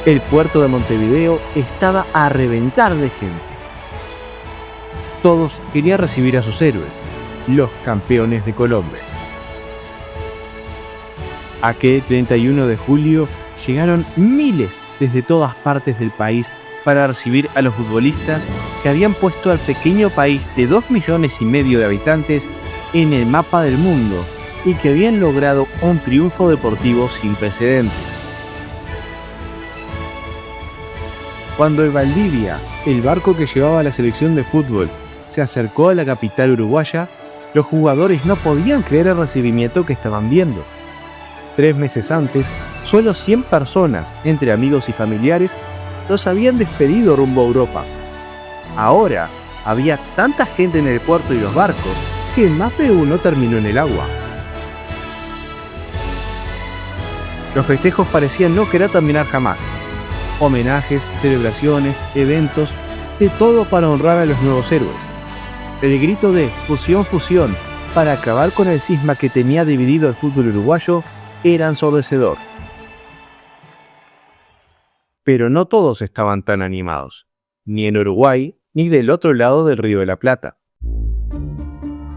El puerto de Montevideo estaba a reventar de gente. Todos querían recibir a sus héroes, los campeones de Colombes. Aquel 31 de julio llegaron miles desde todas partes del país para recibir a los futbolistas que habían puesto al pequeño país de 2,5 millones de habitantes en el mapa del mundo y que habían logrado un triunfo deportivo sin precedentes. Cuando el Valdivia, el barco que llevaba a la selección de fútbol, se acercó a la capital uruguaya, los jugadores no podían creer el recibimiento que estaban viendo. 3 meses antes, solo 100 personas, entre amigos y familiares, los habían despedido rumbo a Europa. Ahora, había tanta gente en el puerto y los barcos que más de uno terminó en el agua. Los festejos parecían no querer terminar jamás. Homenajes, celebraciones, eventos, de todo para honrar a los nuevos héroes. El grito de "Fusión, fusión", para acabar con el cisma que tenía dividido el fútbol uruguayo, era ensordecedor. Pero no todos estaban tan animados, ni en Uruguay, ni del otro lado del Río de la Plata.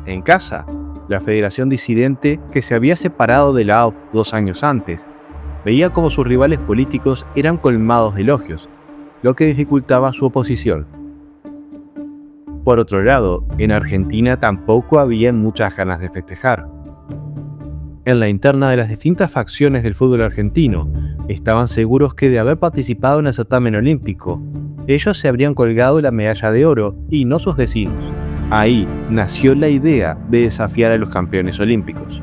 En casa, la Federación Disidente, que se había separado de la AUF 2 años antes, veía como sus rivales políticos eran colmados de elogios, lo que dificultaba su oposición. Por otro lado, en Argentina tampoco había muchas ganas de festejar. En la interna de las distintas facciones del fútbol argentino, estaban seguros que de haber participado en el certamen olímpico, ellos se habrían colgado la medalla de oro y no sus vecinos. Ahí nació la idea de desafiar a los campeones olímpicos.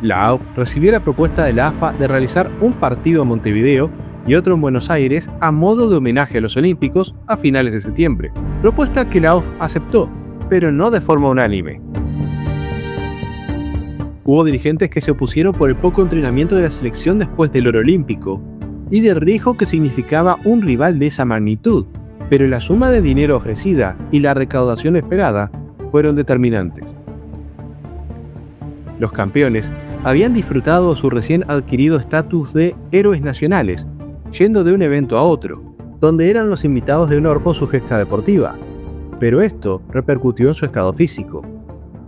La AUF recibió la propuesta de la AFA de realizar un partido en Montevideo y otro en Buenos Aires a modo de homenaje a los olímpicos a finales de septiembre, propuesta que la AUF aceptó, pero no de forma unánime. Hubo dirigentes que se opusieron por el poco entrenamiento de la selección después del oro olímpico y del riesgo que significaba un rival de esa magnitud, pero la suma de dinero ofrecida y la recaudación esperada fueron determinantes. Los campeones habían disfrutado su recién adquirido estatus de héroes nacionales, yendo de un evento a otro, donde eran los invitados de honor por su gesta deportiva. Pero esto repercutió en su estado físico.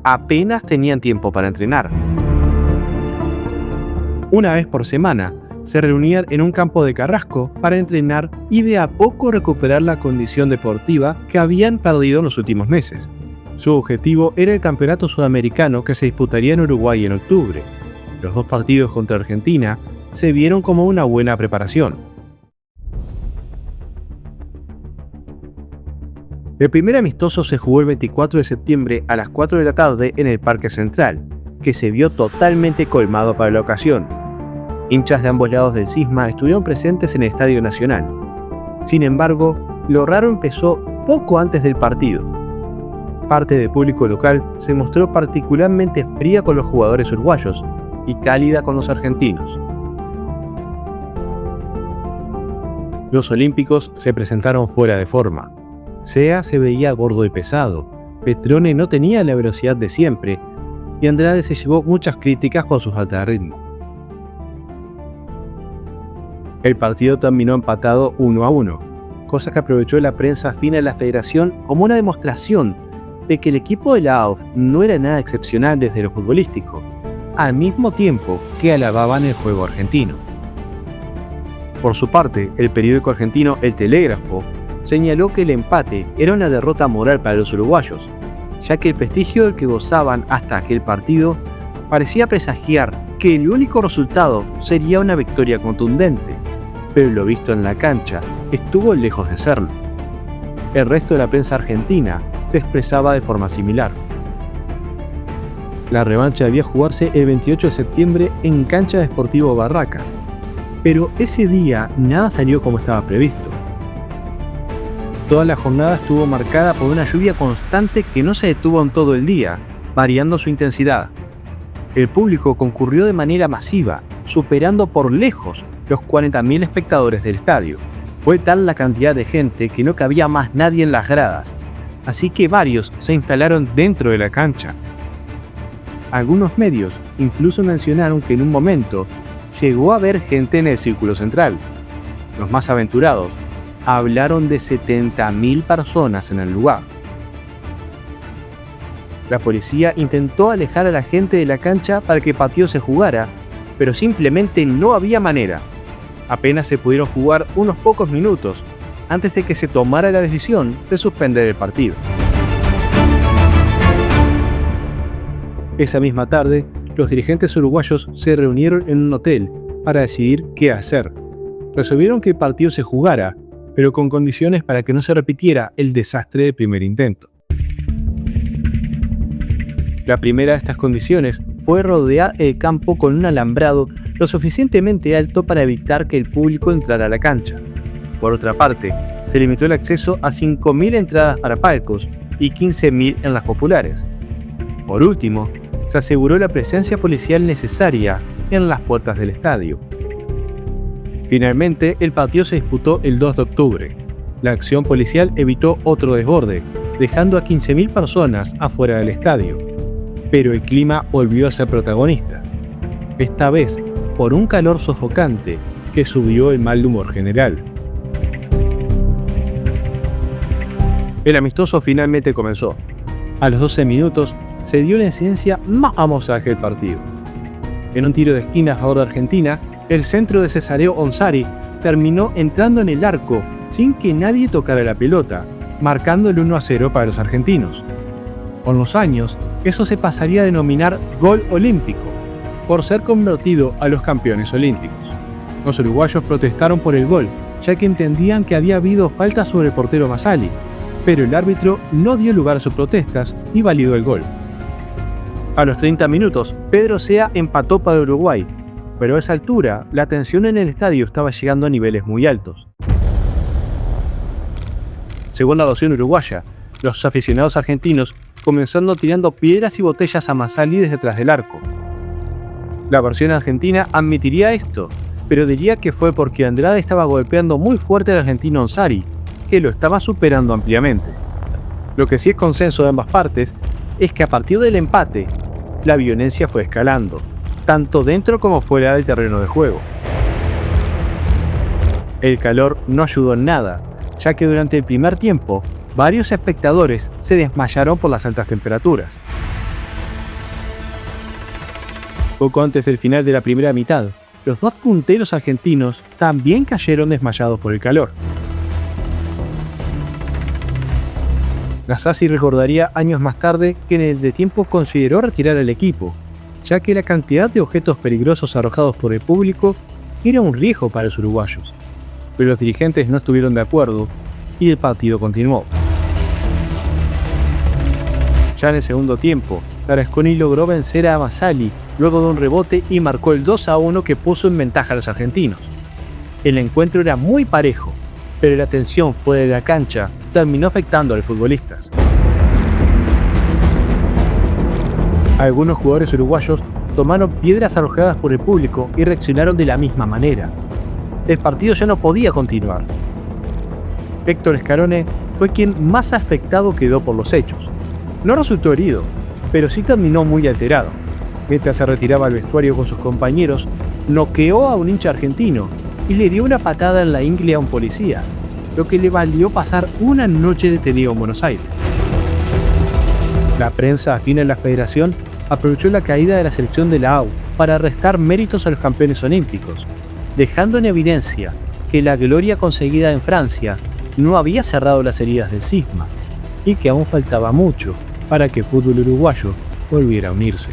Apenas tenían tiempo para entrenar. Una vez por semana, se reunían en un campo de Carrasco para entrenar y de a poco recuperar la condición deportiva que habían perdido en los últimos meses. Su objetivo era el Campeonato Sudamericano que se disputaría en Uruguay en octubre. Los 2 partidos contra Argentina se vieron como una buena preparación. El primer amistoso se jugó el 24 de septiembre a las 4 de la tarde en el Parque Central, que se vio totalmente colmado para la ocasión. Hinchas de ambos lados del cisma estuvieron presentes en el Estadio Nacional. Sin embargo, lo raro empezó poco antes del partido. Parte del público local se mostró particularmente fría con los jugadores uruguayos y cálida con los argentinos. Los olímpicos se presentaron fuera de forma. Sea se veía gordo y pesado, Petrone no tenía la velocidad de siempre y Andrade se llevó muchas críticas con su falta de ritmo. El partido terminó empatado 1-1, cosa que aprovechó la prensa fina de la federación como una demostración de que el equipo de la AUF no era nada excepcional desde lo futbolístico, al mismo tiempo que alababan el juego argentino. Por su parte, el periódico argentino El Telégrafo señaló que el empate era una derrota moral para los uruguayos, ya que el prestigio del que gozaban hasta aquel partido parecía presagiar que el único resultado sería una victoria contundente, pero lo visto en la cancha estuvo lejos de serlo. El resto de la prensa argentina se expresaba de forma similar. La revancha debía jugarse el 28 de septiembre en Cancha de Sportivo Barracas, pero ese día nada salió como estaba previsto. Toda la jornada estuvo marcada por una lluvia constante que no se detuvo en todo el día, variando su intensidad. El público concurrió de manera masiva, superando por lejos los 40.000 espectadores del estadio. Fue tal la cantidad de gente que no cabía más nadie en las gradas. así que varios se instalaron dentro de la cancha. Algunos medios incluso mencionaron que en un momento llegó a haber gente en el círculo central. Los más aventurados hablaron de 70.000 personas en el lugar. La policía intentó alejar a la gente de la cancha para que el partido se jugara, pero simplemente no había manera. Apenas se pudieron jugar unos pocos minutos antes de que se tomara la decisión de suspender el partido. Esa misma tarde, los dirigentes uruguayos se reunieron en un hotel para decidir qué hacer. Resolvieron que el partido se jugara, pero con condiciones para que no se repitiera el desastre del primer intento. La primera de estas condiciones fue rodear el campo con un alambrado lo suficientemente alto para evitar que el público entrara a la cancha. Por otra parte, se limitó el acceso a 5.000 entradas para palcos y 15.000 en las populares. Por último, se aseguró la presencia policial necesaria en las puertas del estadio. Finalmente, el partido se disputó el 2 de octubre. La acción policial evitó otro desborde, dejando a 15.000 personas afuera del estadio. Pero el clima volvió a ser protagonista. Esta vez, por un calor sofocante que subió el mal humor general. El amistoso finalmente comenzó. A los 12 minutos se dio la incidencia más famosa del partido. En un tiro de esquina a favor de Argentina, el centro de Cesáreo Onsari terminó entrando en el arco sin que nadie tocara la pelota, marcando el 1-0 para los argentinos. Con los años, eso se pasaría a denominar gol olímpico, por ser convertido a los campeones olímpicos. Los uruguayos protestaron por el gol, ya que entendían que había habido falta sobre el portero Masali, pero el árbitro no dio lugar a sus protestas y validó el gol. A los 30 minutos, Pedro Sea empató para Uruguay, pero a esa altura la tensión en el estadio estaba llegando a niveles muy altos. Según la versión uruguaya, los aficionados argentinos comenzaron tirando piedras y botellas a Masali desde atrás del arco. La versión argentina admitiría esto, pero diría que fue porque Andrade estaba golpeando muy fuerte al argentino Onsari, que lo estaba superando ampliamente. Lo que sí es consenso de ambas partes es que a partir del empate, la violencia fue escalando, tanto dentro como fuera del terreno de juego. El calor no ayudó en nada, ya que durante el primer tiempo, varios espectadores se desmayaron por las altas temperaturas. Poco antes del final de la primera mitad, los dos punteros argentinos también cayeron desmayados por el calor. Nasazzi recordaría años más tarde que en el entretiempo consideró retirar al equipo, ya que la cantidad de objetos peligrosos arrojados por el público era un riesgo para los uruguayos. Pero los dirigentes no estuvieron de acuerdo y el partido continuó. Ya en el segundo tiempo, Tarasconi logró vencer a Masali luego de un rebote y marcó el 2-1 que puso en ventaja a los argentinos. El encuentro era muy parejo, pero la tensión fuera de la cancha terminó afectando a los futbolistas. Algunos jugadores uruguayos tomaron piedras arrojadas por el público y reaccionaron de la misma manera. El partido ya no podía continuar. Héctor Scarone fue quien más afectado quedó por los hechos. No resultó herido, pero sí terminó muy alterado. Mientras se retiraba al vestuario con sus compañeros, noqueó a un hincha argentino y le dio una patada en la ingle a un policía, lo que le valió pasar una noche detenido en Buenos Aires. La prensa afín a la federación aprovechó la caída de la selección de la AU para restar méritos a los campeones olímpicos, dejando en evidencia que la gloria conseguida en Francia no había cerrado las heridas del cisma y que aún faltaba mucho para que el fútbol uruguayo volviera a unirse.